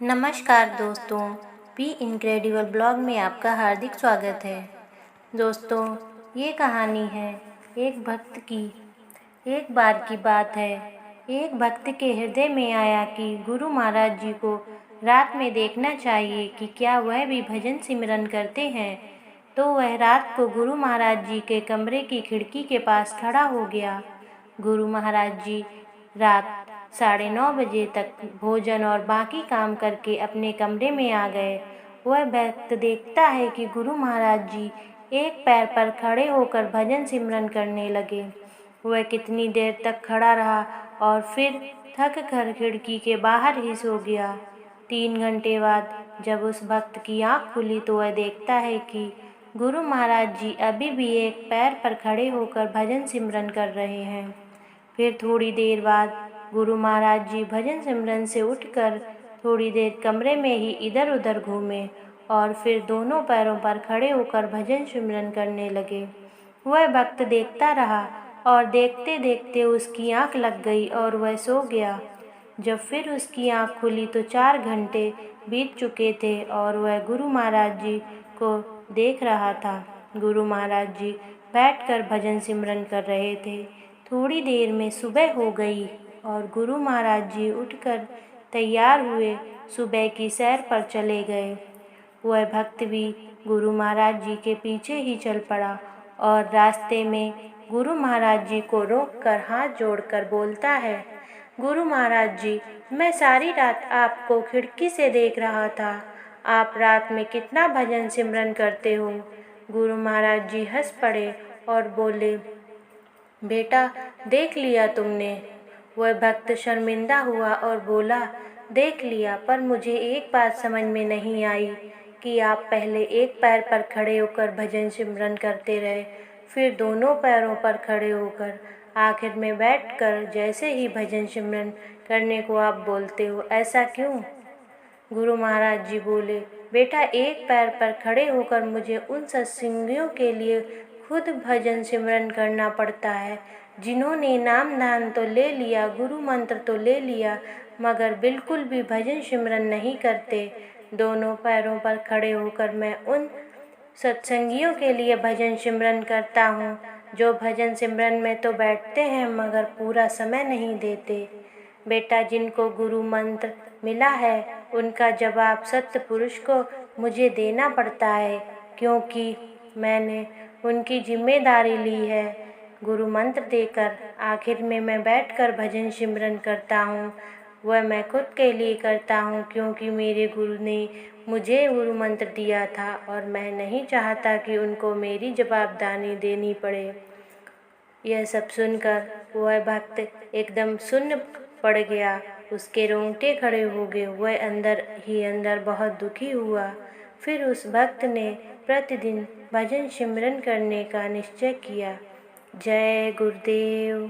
नमस्कार दोस्तों, P incredible blog में आपका हार्दिक स्वागत है। दोस्तों, ये कहानी है एक भक्त की। एक बार की बात है, एक भक्त के हृदय में आया कि गुरु महाराज जी को रात में देखना चाहिए कि क्या वह भी भजन सिमरन करते हैं। तो वह रात को गुरु महाराज जी के कमरे की खिड़की के पास खड़ा हो गया। गुरु महाराज जी रात 9:30 बजे तक भोजन और बाकी काम करके अपने कमरे में आ गए। वह भक्त देखता है कि गुरु महाराज जी एक पैर पर खड़े होकर भजन सिमरन करने लगे। वह कितनी देर तक खड़ा रहा और फिर थक कर खिड़की के बाहर ही सो गया। 3 घंटे बाद जब उस भक्त की आँख खुली तो वह देखता है कि गुरु महाराज जी अभी भी एक पैर पर खड़े होकर भजन सिमरन कर रहे हैं। फिर थोड़ी देर बाद गुरु महाराज जी भजन सिमरन से उठकर थोड़ी देर कमरे में ही इधर उधर घूमे और फिर दोनों पैरों पर खड़े होकर भजन सिमरन करने लगे। वह भक्त देखता रहा और देखते देखते उसकी आंख लग गई और वह सो गया। जब फिर उसकी आंख खुली तो 4 घंटे बीत चुके थे और वह गुरु महाराज जी को देख रहा था। गुरु महाराज जी बैठकर भजन सिमरन कर रहे थे। थोड़ी देर में सुबह हो गई और गुरु महाराज जी उठकर तैयार हुए सुबह की सैर पर चले गए। वह भक्त भी गुरु महाराज जी के पीछे ही चल पड़ा और रास्ते में गुरु महाराज जी को रोककर हाथ जोड़कर बोलता है, गुरु महाराज जी, मैं सारी रात आपको खिड़की से देख रहा था। आप रात में कितना भजन सिमरन करते हो। गुरु महाराज जी हंस पड़े और बोले, बेटा, देख लिया तुमने। वह भक्त शर्मिंदा हुआ और बोला, देख लिया, पर मुझे एक बात समझ में नहीं आई कि आप पहले एक पैर पर खड़े होकर भजन सिमरन करते रहे, फिर दोनों पैरों पर खड़े होकर, आखिर में बैठकर जैसे ही भजन सिमरन करने को आप बोलते हो, ऐसा क्यों? गुरु महाराज जी बोले, बेटा, एक पैर पर खड़े होकर मुझे उन सत्संगियों के लिए खुद भजन सिमरन करना पड़ता है जिन्होंने नाम दान तो ले लिया, गुरु मंत्र तो ले लिया, मगर बिल्कुल भी भजन सिमरन नहीं करते। दोनों पैरों पर खड़े होकर मैं उन सत्संगियों के लिए भजन सिमरन करता हूँ जो भजन सिमरन में तो बैठते हैं मगर पूरा समय नहीं देते। बेटा, जिनको गुरु मंत्र मिला है उनका जवाब सत्य पुरुष को मुझे देना पड़ता है, क्योंकि मैंने उनकी जिम्मेदारी ली है। गुरु मंत्र देकर आखिर में मैं बैठकर भजन सिमरन करता हूँ। वह मैं खुद के लिए करता हूँ क्योंकि मेरे गुरु ने मुझे गुरु मंत्र दिया था और मैं नहीं चाहता कि उनको मेरी जवाबदारी देनी पड़े। यह सब सुनकर वह भक्त एकदम सुन्न पड़ गया। उसके रोंगटे खड़े हो गए। वह अंदर ही अंदर बहुत दुखी हुआ। फिर उस भक्त ने प्रतिदिन भजन सिमरन करने का निश्चय किया। जय गुरुदेव।